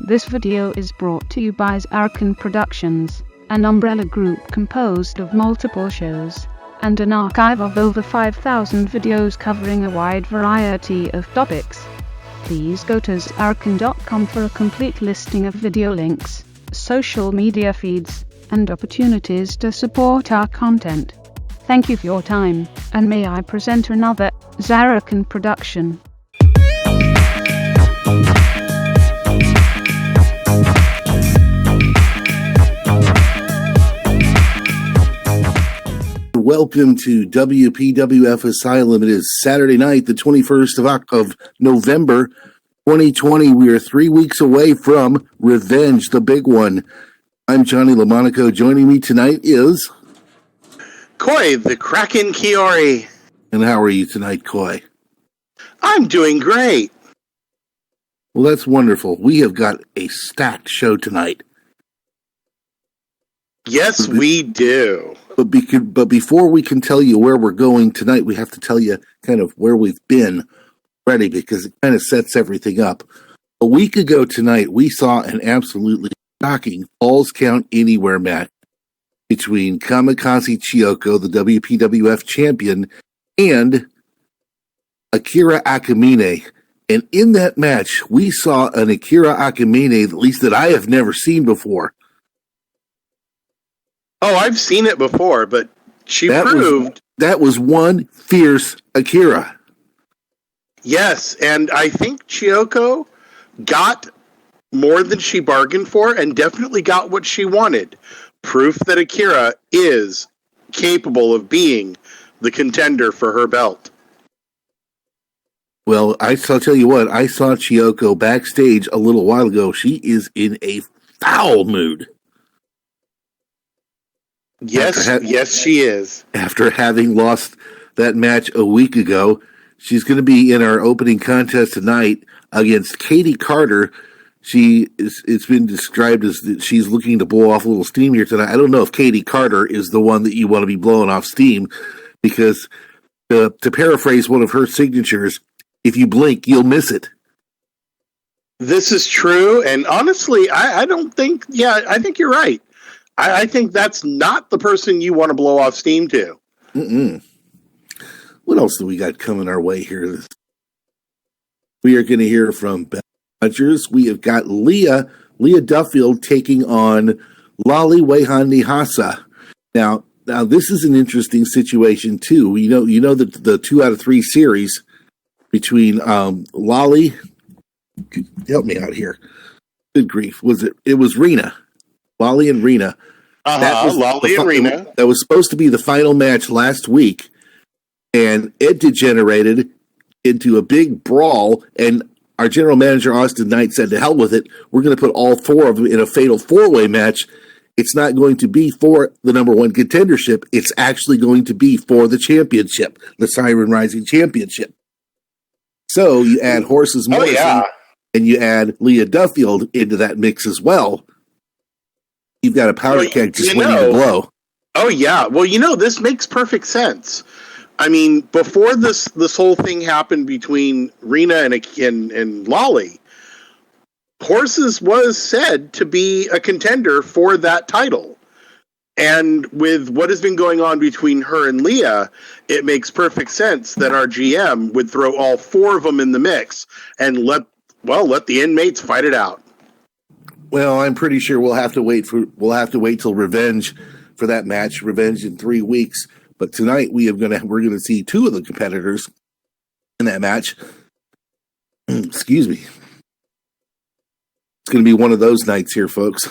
This video is brought to you by Zarrakan Productions, an umbrella group composed of multiple shows and an archive of over 5,000 videos covering a wide variety of topics. Please go to zarrakan.com for a complete listing of video links, social media feeds, and opportunities to support our content. Thank you for your time, and may I present another Zarrakan production. Welcome to WPWF Asylum. It is Saturday night, the 21st of November, 2020. We are 3 weeks away from Revenge, the big one. I'm Johnny LaMonaco. Joining me tonight is... Coy, the Kraken Kiori. And how are you tonight, Coy? I'm doing great. Well, that's wonderful. We have got a stacked show tonight. Yes, we do. But before we can tell you where we're going tonight, we have to tell you kind of where we've been already, because it kind of sets everything up. A week ago tonight, we saw an absolutely shocking Falls Count Anywhere match between Kamikaze Chiyoko, the WPWF champion, and Akira Akamine. And in that match, we saw an Akira Akamine, at least that I have never seen before. Oh, I've seen it before, but that was one fierce Akira. Yes, and I think Chiyoko got more than she bargained for and definitely got what she wanted. Proof that Akira is capable of being the contender for her belt. Well, I'll tell you what, I saw Chiyoko backstage a little while ago. She is in a foul mood. Yes, yes, she is. After having lost that match a week ago, she's going to be in our opening contest tonight against Katie Carter. It's been described as that she's looking to blow off a little steam here tonight. I don't know if Katie Carter is the one that you want to be blowing off steam, because to paraphrase one of her signatures, if you blink, you'll miss it. This is true, and honestly, I think you're right. I think that's not the person you want to blow off steam to. Mm-mm. What else do we got coming our way here? We are going to hear from Beth Rogers. We have got Leah Duffield taking on Lali Wehanihasa. Now this is an interesting situation too. You know that the 2 out of 3 series between Lali. Help me out here. Good grief! It was Rena, Lali and Rena. Lali and Rena. That was supposed to be the final match last week, and it degenerated into a big brawl, and our general manager, Austin Knight, said, to hell with it. We're going to put all 4 of them in a fatal 4-way match. It's not going to be for the number 1 contendership. It's actually going to be for the championship, the Siren Rising Championship. So you add Horses Morrison, and you add Leah Duffield into that mix as well. You've got a powder keg just waiting to blow. Oh, yeah. Well, this makes perfect sense. I mean, before this whole thing happened between Rena and Lali, Horses was said to be a contender for that title. And with what has been going on between her and Leah, it makes perfect sense that our GM would throw all 4 of them in the mix and let the inmates fight it out. Well, I'm pretty sure we'll have to wait till Revenge for that match. Revenge in 3 weeks. But tonight we're going to see 2 of the competitors in that match. Excuse me. It's going to be one of those nights here, folks.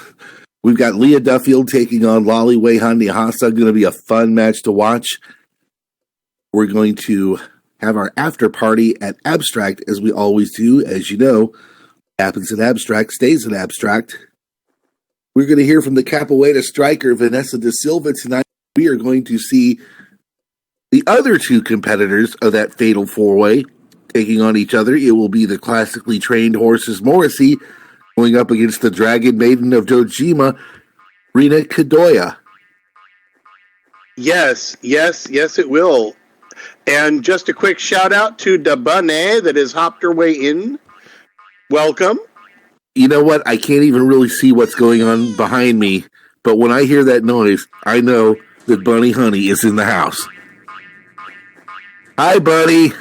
We've got Leah Duffield taking on Lali Wehanihasa. Going to be a fun match to watch. We're going to have our after party at Abstract, as we always do. As you know, happens in Abstract, stays in Abstract. We're going to hear from the Capoeira striker, Vanessa da Silva, tonight. We are going to see the other 2 competitors of that fatal 4-way taking on each other. It will be the classically trained Horses Morrissey going up against the Dragon Maiden of Dojima, Rina Kadoya. Yes, it will. And just a quick shout out to Dabane that has hopped her way in. Welcome. You know what? I can't even really see what's going on behind me, but when I hear that noise, I know that Bunny Honey is in the house. Hi, Bunny.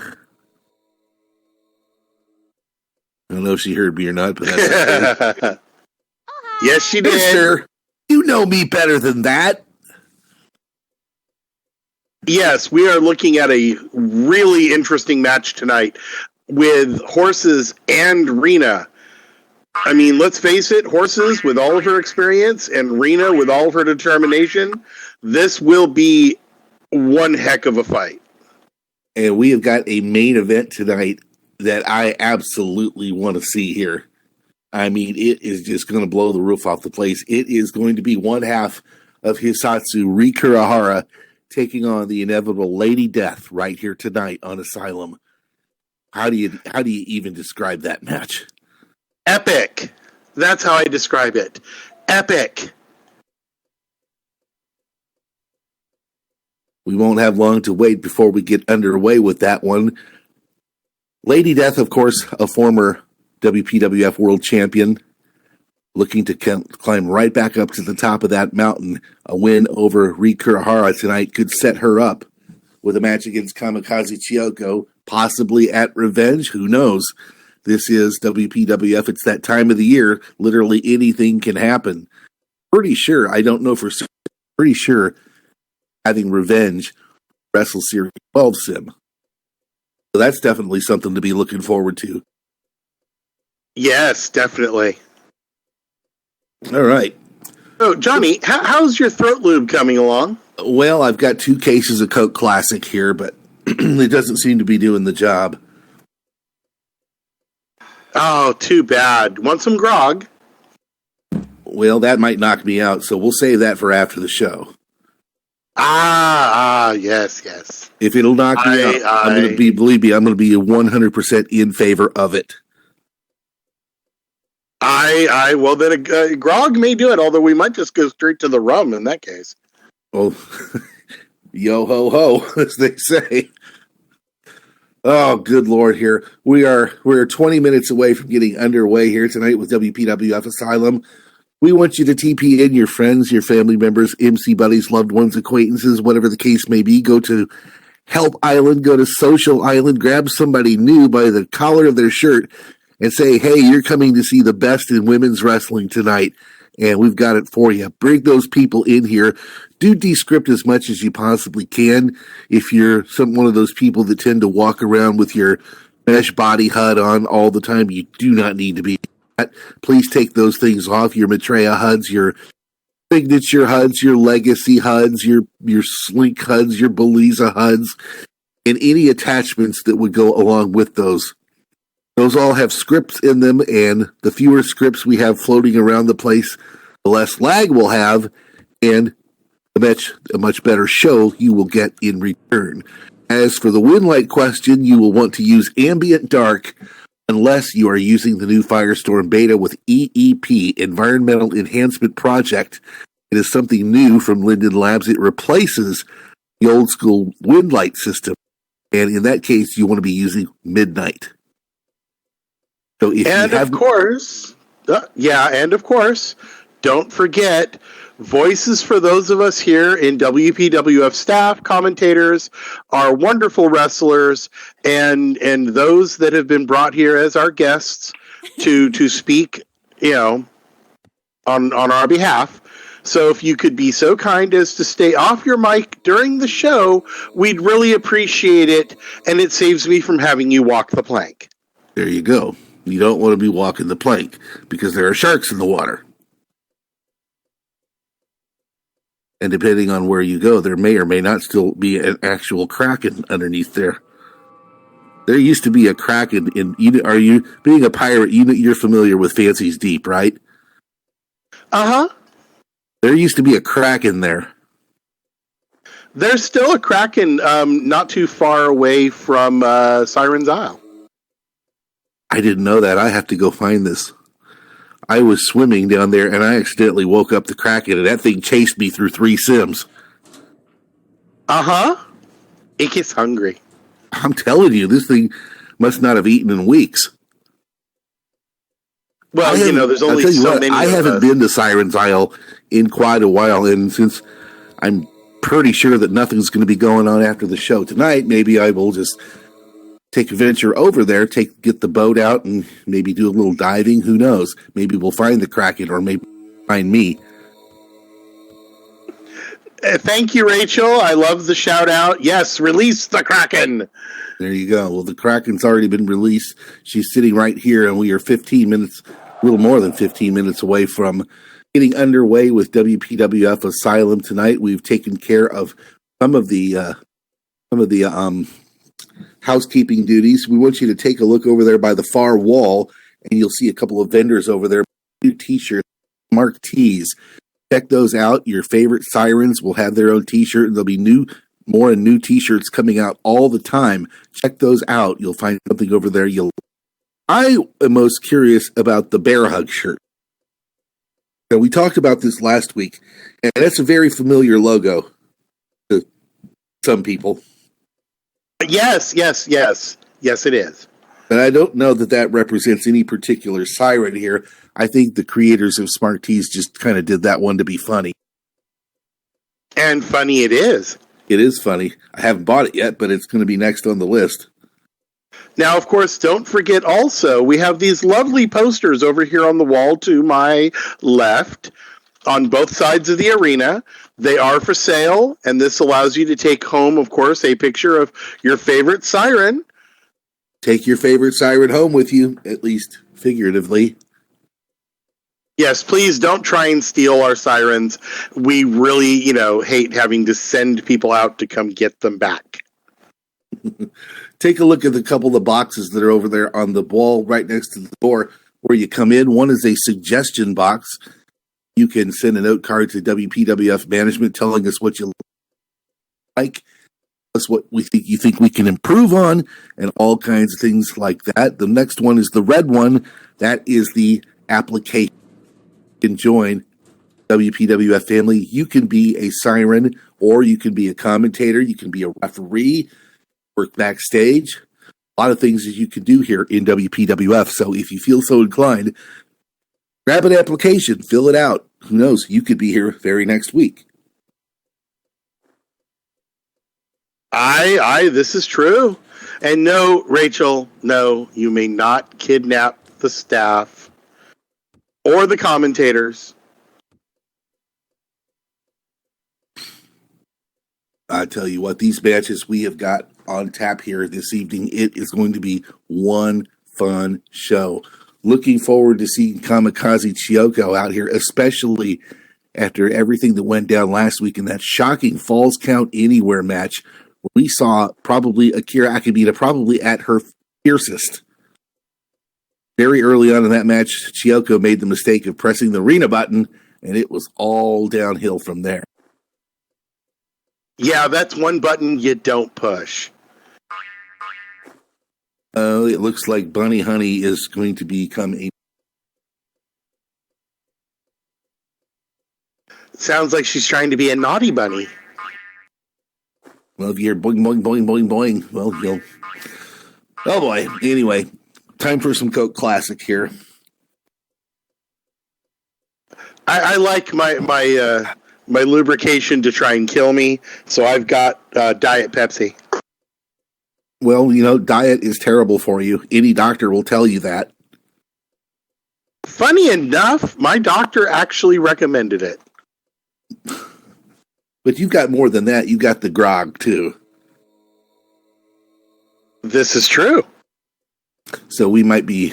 I don't know if she heard me or not, but that's okay. Yes, she did. Mister, you know me better than that. Yes, we are looking at a really interesting match tonight with Horses and Rena. I mean, let's face it, Horses, with all of her experience, and Rena, with all of her determination, this will be one heck of a fight. And we have got a main event tonight that I absolutely want to see here. I mean, it is just going to blow the roof off the place. It is going to be one half of Hisatsu Rikurahara taking on the inevitable Lady Death right here tonight on Asylum. How do you even describe that match? Epic. That's how I describe it. Epic. We won't have long to wait before we get underway with that one. Lady Death, of course, a former WPWF World Champion, looking to climb right back up to the top of that mountain. A win over Rikurahara tonight could set her up with a match against Kamikaze Chiyoko, possibly at Revenge. Who knows? This is WPWF. It's that time of the year. Literally anything can happen. Pretty sure, I don't know for certain, pretty sure having Revenge Wrestle Series 12 sim. So that's definitely something to be looking forward to. Yes, definitely. All right. So, Johnny, how's your throat lube coming along? Well, I've got 2 cases of Coke Classic here, but it doesn't seem to be doing the job. Oh, too bad. Want some grog? Well, that might knock me out, so we'll save that for after the show. Yes. If it'll knock me out, I'm going to be, believe me, I'm going to be 100% in favor of it. Well, then grog may do it, although we might just go straight to the rum in that case. Oh, yo ho ho, as they say. Oh, good Lord, here. We're 20 minutes away from getting underway here tonight with WPWF Asylum. We want you to TP in your friends, your family members, MC buddies, loved ones, acquaintances, whatever the case may be. Go to Help Island, go to Social Island, grab somebody new by the collar of their shirt and say, hey, you're coming to see the best in women's wrestling tonight, and we've got it for you. Bring those people in here. Do Descript as much as you possibly can. If you're one of those people that tend to walk around with your mesh body HUD on all the time, you do not need to be. Please take those things off. Your Maitreya HUDs, your signature HUDs, your legacy HUDs, your slink HUDs, your Beliza HUDs, and any attachments that would go along with those. Those all have scripts in them, and the fewer scripts we have floating around the place, the less lag we'll have, and a much better show you will get in return. As for the Winlight question, you will want to use Ambient Dark unless you are using the new Firestorm Beta with EEP, Environmental Enhancement Project. It is something new from Linden Labs. It replaces the old school Winlight system, and in that case, you want to be using Midnight. So if and you have, of course, don't forget voices for those of us here in WPWF staff, commentators, our wonderful wrestlers, and those that have been brought here as our guests to speak, on our behalf. So if you could be so kind as to stay off your mic during the show, we'd really appreciate it, and it saves me from having you walk the plank. There you go. You don't want to be walking the plank because there are sharks in the water. And depending on where you go, there may or may not still be an actual kraken underneath there. There used to be a kraken in. Are you being a pirate? You're familiar with Fancy's Deep, right? Uh-huh. There used to be a kraken there. There's still a kraken not too far away from Siren's Isle. I didn't know that. I have to go find this. I was swimming down there, and I accidentally woke up the kraken, and that thing chased me through 3 sims. Uh-huh. It gets hungry. I'm telling you, this thing must not have eaten in weeks. Well, there's only many. I haven't been to Siren's Isle in quite a while, and since I'm pretty sure that nothing's going to be going on after the show tonight, maybe I will just take a venture over there, get the boat out, and maybe do a little diving. Who knows? Maybe we'll find the Kraken, or maybe find me. Thank you, Rachel. I love the shout out. Yes, release the Kraken. There you go. Well, the Kraken's already been released. She's sitting right here, and we are 15 minutes, a little more than 15 minutes away from getting underway with WPWF Asylum tonight. We've taken care of some of the housekeeping duties. We want you to take a look over there by the far wall, and you'll see a couple of vendors over there. New T-shirts, Mark T's. Check those out. Your favorite sirens will have their own T-shirt. There'll be more and new T-shirts coming out all the time. Check those out. You'll find something over there. I am most curious about the bear hug shirt. Now, we talked about this last week, and that's a very familiar logo to some people. Yes, it is. But I don't know that represents any particular siren here. I think the creators of Smart Tees just kind of did that one to be funny. And funny it is. It is funny. I haven't bought it yet, but it's going to be next on the list. Now, of course, don't forget also, we have these lovely posters over here on the wall to my left on both sides of the arena. They are for sale, and this allows you to take home, of course, a picture of your favorite siren. Take your favorite siren home with you, at least figuratively. Yes, please don't try and steal our sirens. We really, hate having to send people out to come get them back. Take a look at a couple of the boxes that are over there on the wall right next to the door where you come in. One is a suggestion box. You can send a note card to WPWF management telling us what you like, us what you think we can improve on, and all kinds of things like that. The next one is the red one. That is the application. You can join WPWF family. You can be a siren, or you can be a commentator. You can be a referee, work backstage. A lot of things that you can do here in WPWF. So if you feel so inclined, grab an application, fill it out. Who knows? You could be here very next week. This is true. And no, Rachel, no, you may not kidnap the staff or the commentators. I tell you what, these matches we have got on tap here this evening, it is going to be one fun show. Looking forward to seeing Kamikaze Chiyoko out here, especially after everything that went down last week in that shocking Falls Count Anywhere match. We saw probably Akira Akibita probably at her fiercest. Very early on in that match, Chiyoko made the mistake of pressing the arena button, and it was all downhill from there. Yeah, that's one button you don't push. It looks like Bunny Honey is going to become a... Sounds like she's trying to be a naughty bunny. Well, if you hear boing, boing, boing, boing, boing, well, you'll... Oh, boy. Anyway, time for some Coke Classic here. I like my lubrication to try and kill me, so I've got Diet Pepsi. Well, diet is terrible for you. Any doctor will tell you that. Funny enough, my doctor actually recommended it. But you've got more than that. You got the grog, too. This is true. So we might be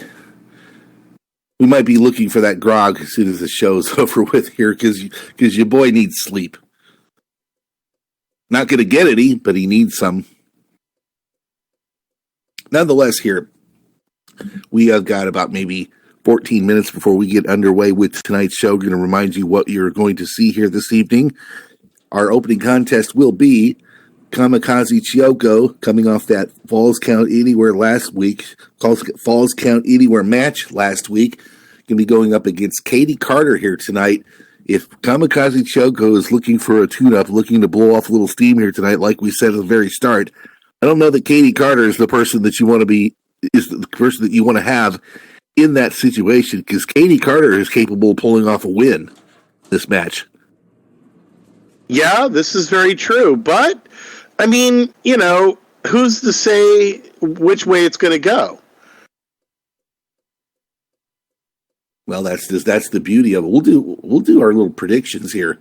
looking for that grog as soon as the show's over with here, because your boy needs sleep. Not going to get any, but he needs some. Nonetheless, here, we have got about maybe 14 minutes before we get underway with tonight's show. We're going to remind you what you're going to see here this evening. Our opening contest will be Kamikaze Chiyoko, coming off that Falls Count Anywhere last week, Falls Count Anywhere match last week. Going to be going up against Katie Carter here tonight. If Kamikaze Chiyoko is looking for a tune-up, looking to blow off a little steam here tonight, like we said at the very start, I don't know that Katie Carter is the person that you want to be, is the person that you want to have in that situation because Katie Carter is capable of pulling off a win this match. Yeah, this is very true. But, I mean, you know, who's to say which way it's going to go? Well, that's the beauty of it. We'll do our little predictions here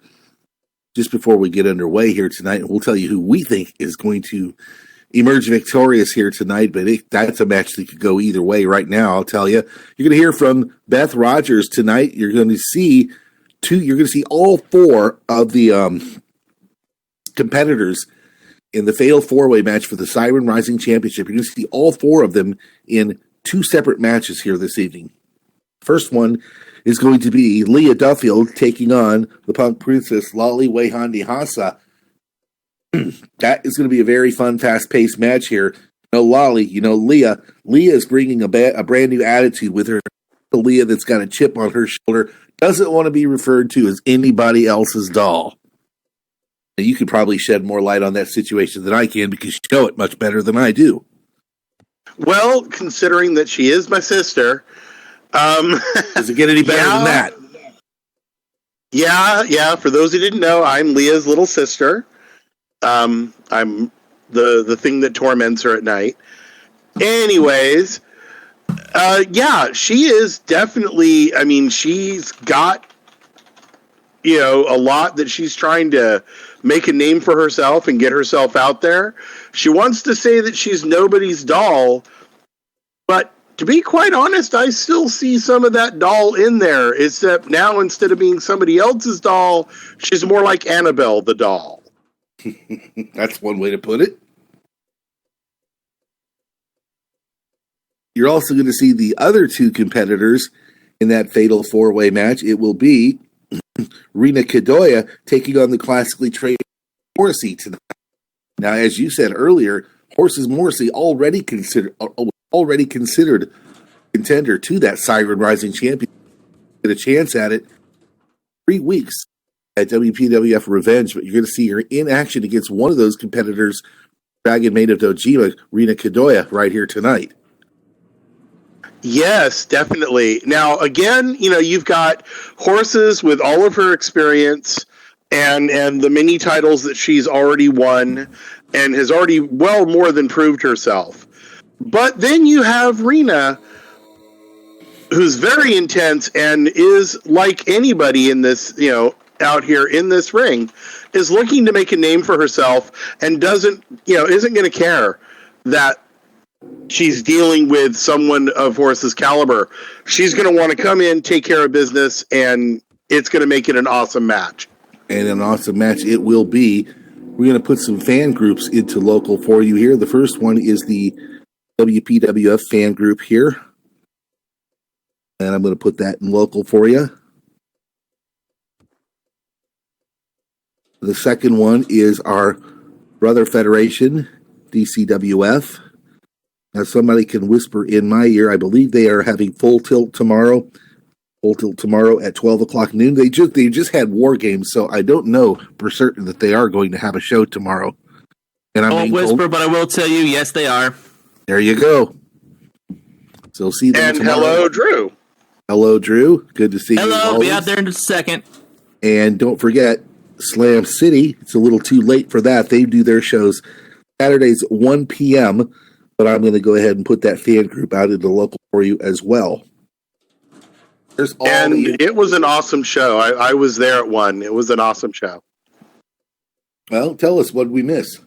just before we get underway here tonight, and we'll tell you who we think is going to emerge victorious here tonight. But that's a match that could go either way right now. I'll tell you, you're going to hear from Beth Rogers tonight. You're going to see all four of the competitors in the Fatal 4-Way match for the Siren Rising Championship. You're going to see all four of them in two separate matches here this evening. First one is going to be Leah Duffield taking on the Punk Princess Lali Wehandi Hassa. That is going to be a very fun, fast-paced match here. Leah is bringing a brand new attitude with her. Leah that's got a chip on her shoulder doesn't want to be referred to as anybody else's doll. Now, you could probably shed more light on that situation than I can because you know it much better than I do. Well, considering that she is my sister... Does it get any better than that? Yeah. For those who didn't know, I'm Leah's little sister. I'm the thing that torments her at night. Anyways, she is definitely. I mean, she's got a lot that she's trying to make a name for herself and get herself out there. She wants to say that she's nobody's doll, but to be quite honest, I still see some of that doll in there, except now instead of being somebody else's doll, she's more like Annabelle the doll. That's one way to put it. You're also going to see the other two competitors in that Fatal 4-Way match. It will be Rena Kadoya taking on the classically trained Morrissey tonight. Now, as you said earlier, Horses Morrissey already considered contender to that Siren Rising Champion. Get a chance at it 3 weeks at WPWF Revenge, but you're going to see her in action against one of those competitors, Dragon Maid of Dojima, Rena Kadoya, right here tonight. Yes, definitely. Now, again, you've got Horses with all of her experience and the many titles that she's already won and has already well more than proved herself. But then you have Rena, who's very intense and is like anybody in this, out here in this ring, is looking to make a name for herself and isn't going to care that she's dealing with someone of Horse's caliber. She's going to want to come in, take care of business, and it's going to make it an awesome match. And an awesome match it will be. We're going to put some fan groups into local for you here. The first one is the WPWF fan group here. And I'm going to put that in local for you. The second one is our brother federation, DCWF. Now, somebody can whisper in my ear, I believe they are having Full Tilt tomorrow. Full Tilt tomorrow at 12 o'clock noon. They just had War Games, so I don't know for certain that they are going to have a show tomorrow. And I won't whisper, but I will tell you, yes, they are. There you go. So see them and tomorrow. Hello, Drew. Hello, Drew. Good to see you. Hello, be out there in just a second. And don't forget, Slam City. It's a little too late for that. They do their shows Saturdays 1 p.m., but I'm going to go ahead and put that fan group out in the local for you as well. It was an awesome show. I was there at one. It was an awesome show. Well, tell us, what did we miss?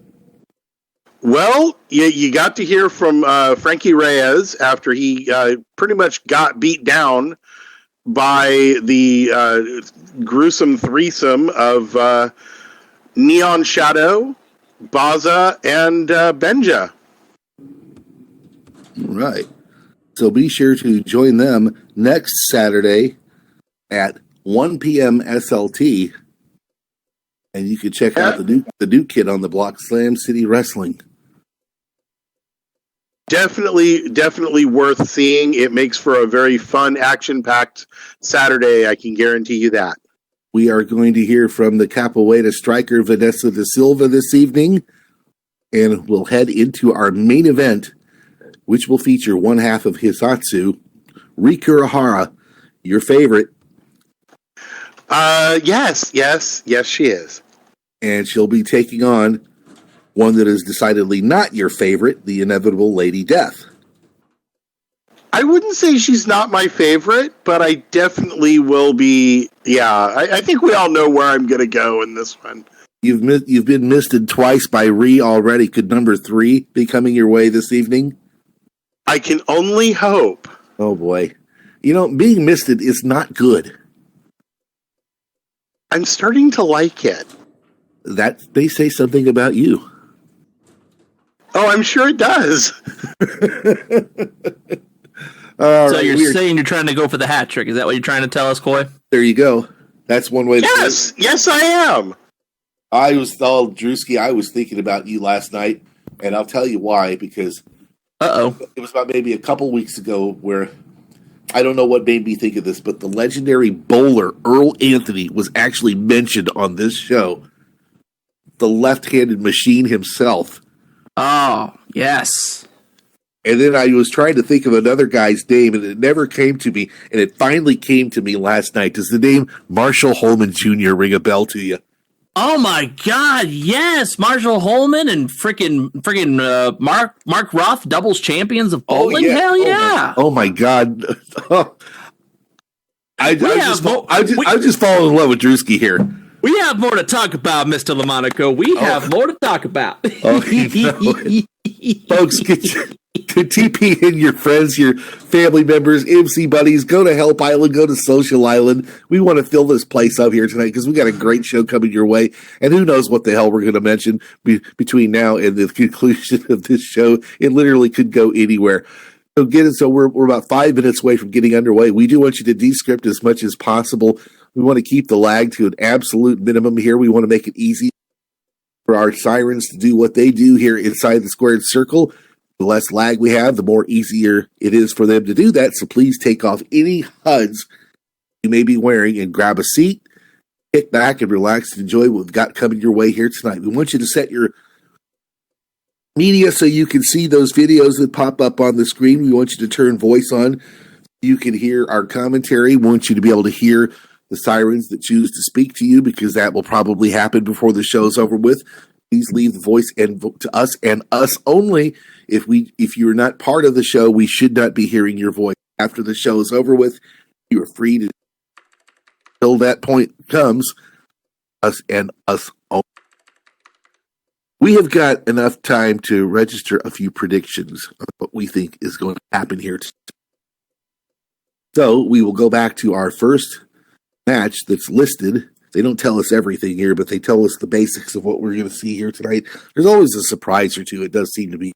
Well, you got to hear from Frankie Reyes after he pretty much got beat down by the gruesome threesome of Neon Shadow, Baza, and Benja. Right. So be sure to join them next Saturday at 1 p.m. SLT. And you can check out the new kid on the block, Slam City Wrestling. Definitely worth seeing. It makes for a very fun, action-packed Saturday. I can guarantee you that. We are going to hear from the Capoeira striker, Vanessa da Silva, this evening. And we'll head into our main event, which will feature one half of Hisatsu, Rikurahara, your favorite. Yes, she is. And she'll be taking on one that is decidedly not your favorite, the inevitable Lady Death. I wouldn't say she's not my favorite, but I definitely will be. Yeah, I think we all know where I'm going to go in this one. You've been misted twice by Ree already. Could number 3 be coming your way this evening? I can only hope. Oh, boy. You know, being misted is not good. I'm starting to like it. That may say something about you. Oh, I'm sure it does. So you're saying you're trying to go for the hat trick. Is that what you're trying to tell us, Coy? There you go. That's one way to say it. Yes, I am. Drewski, I was thinking about you last night, and I'll tell you why, because it was about maybe a couple weeks ago where I don't know what made me think of this, but the legendary bowler Earl Anthony was actually mentioned on this show. The left-handed machine himself. Oh, yes. And then I was trying to think of another guy's name, and it never came to me, and it finally came to me last night. Does the name Marshall Holman Jr. ring a bell to you? Oh my God, yes! Marshall Holman and freaking Mark Roth, doubles champions of bowling. Oh, yeah. Hell yeah! Oh my God! I just fallen in love with Drewski here. We have more to talk about, Mr. LaMonaco. We have more to talk about. Folks, could TP in your friends, your family members, MC buddies, go to Help Island, go to Social Island. We want to fill this place up here tonight because we got a great show coming your way. And who knows what the hell we're going to mention between now and the conclusion of this show. It literally could go anywhere. So we're about 5 minutes away from getting underway. We do want you to descript as much as possible. We want to keep the lag to an absolute minimum here. We want to make it easy for our sirens to do what they do here inside the squared circle. The less lag we have, the more easier it is for them to do that. So please take off any HUDs you may be wearing and grab a seat, kick back and relax and enjoy what we've got coming your way here tonight. We want you to set your media so you can see those videos that pop up on the screen. We want you to turn voice on so you can hear our commentary. We want you to be able to hear the sirens that choose to speak to you, because that will probably happen before the show's over with. Please leave the voice and to us and us only. If you're not part of the show, we should not be hearing your voice. After the show is over with, you are free to, until that point comes, us and us only. We have got enough time to register a few predictions of what we think is going to happen here. So we will go back to our first match that's listed. They don't tell us everything here, but they tell us the basics of what we're going to see here tonight. There's always a surprise or two. It does seem to be.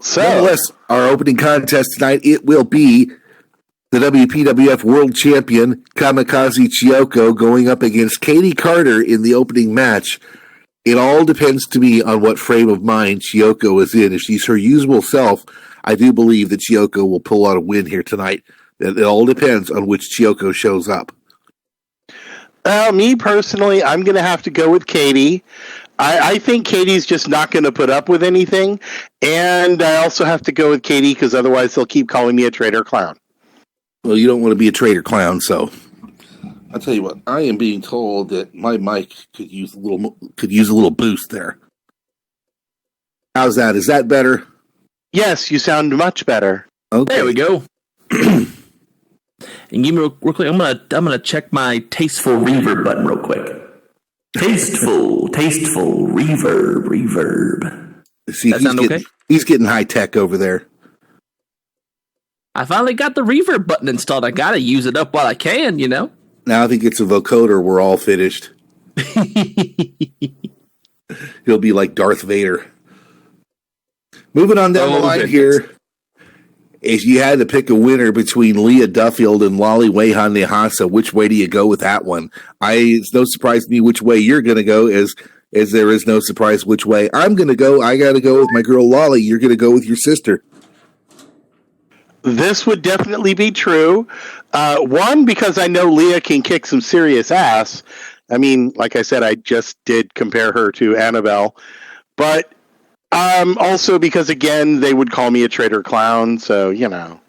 So, nonetheless, our opening contest tonight, it will be the WPWF World Champion Kamikaze Chiyoko going up against Katie Carter in the opening match. It all depends to me on what frame of mind Chiyoko is in. If she's her usual self, I do believe that Chiyoko will pull out a win here tonight. It all depends on which Chiyoko shows up. Me personally, I'm going to have to go with Katie. I think Katie's just not going to put up with anything. And I also have to go with Katie because otherwise they'll keep calling me a traitor clown. Well, you don't want to be a traitor clown, so I'll tell you what. I am being told that my mic could use a little boost there. How's that? Is that better? Yes, you sound much better. Okay. There we go. And give me real quick. I'm gonna check my tasteful reverb button real quick. Tasteful reverb. See, that sound okay? He's getting high tech over there. I finally got the reverb button installed. I gotta use it up while I can, you know. Now if he gets a vocoder, we're all finished. He'll be like Darth Vader. Moving on down the line here, if you had to pick a winner between Leah Duffield and Lolly Wehan Nihasa, which way do you go with that one? It's no surprise to me which way you're going to go, as there is no surprise which way I'm going to go. I got to go with my girl Lolly. You're going to go with your sister. This would definitely be true. One, because I know Leah can kick some serious ass. I mean, like I said, I just did compare her to Annabelle. But Also because again, they would call me a traitor clown, so you know.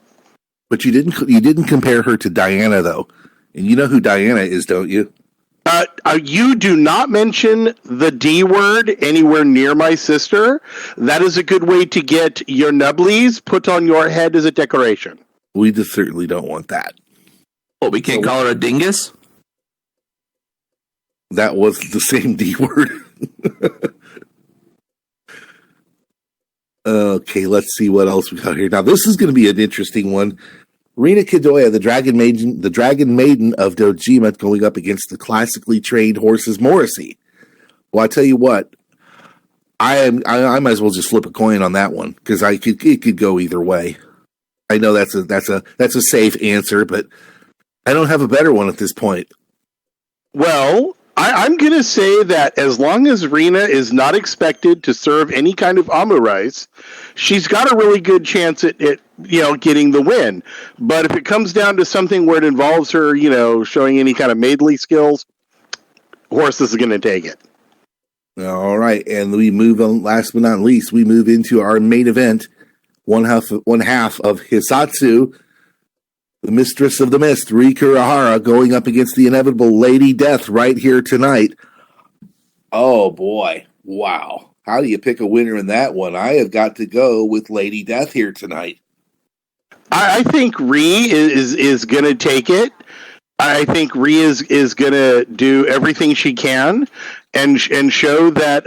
But you didn't compare her to Diana though, and you know who Diana is, don't you? You do not mention the D word anywhere near my sister. That is a good way to get your nubblies put on your head as a decoration. We just certainly don't want that. Oh, we can't call her a dingus? That was the same D word. Okay, let's see what else we got here. Now, this is going to be an interesting one. Rina Kidoya, the Dragon Maiden of Dojima, going up against the classically trained horses Morrissey. Well, I tell you what, I might as well just flip a coin on that one because it could go either way. I know that's a safe answer, but I don't have a better one at this point. Well, I'm going to say that as long as Rina is not expected to serve any kind of amu rice, she's got a really good chance at getting the win. But if it comes down to something where it involves her, showing any kind of maidenly skills, Horses is going to take it. All right, and we move on. Last but not least, we move into our main event. One half of Hisatsu, the Mistress of the Mist, Ri Kurihara, going up against the inevitable Lady Death right here tonight. Oh, boy. Wow. How do you pick a winner in that one? I have got to go with Lady Death here tonight. I think Ri is going to take it. I think Ri is going to do everything she can and show that,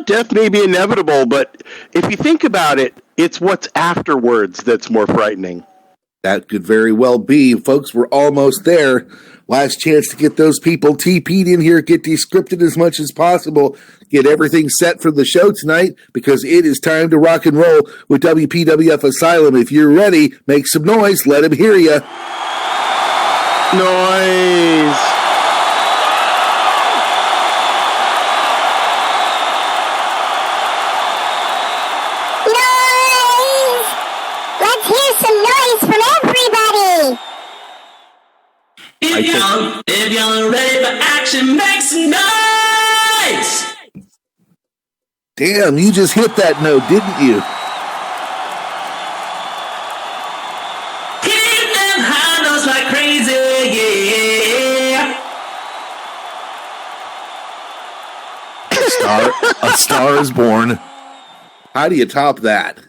death may be inevitable, but if you think about it, it's what's afterwards that's more frightening. That could very well be. Folks, we're almost there. Last chance to get those people TP'd in here, get descripted as much as possible, get everything set for the show tonight, because it is time to rock and roll with WPWF Asylum. If you're ready, make some noise. Let them hear you. Noise. If y'all are ready for action, make some noise! Damn, you just hit that note, didn't you? Keep them high notes like crazy, yeah! A star is born. How do you top that?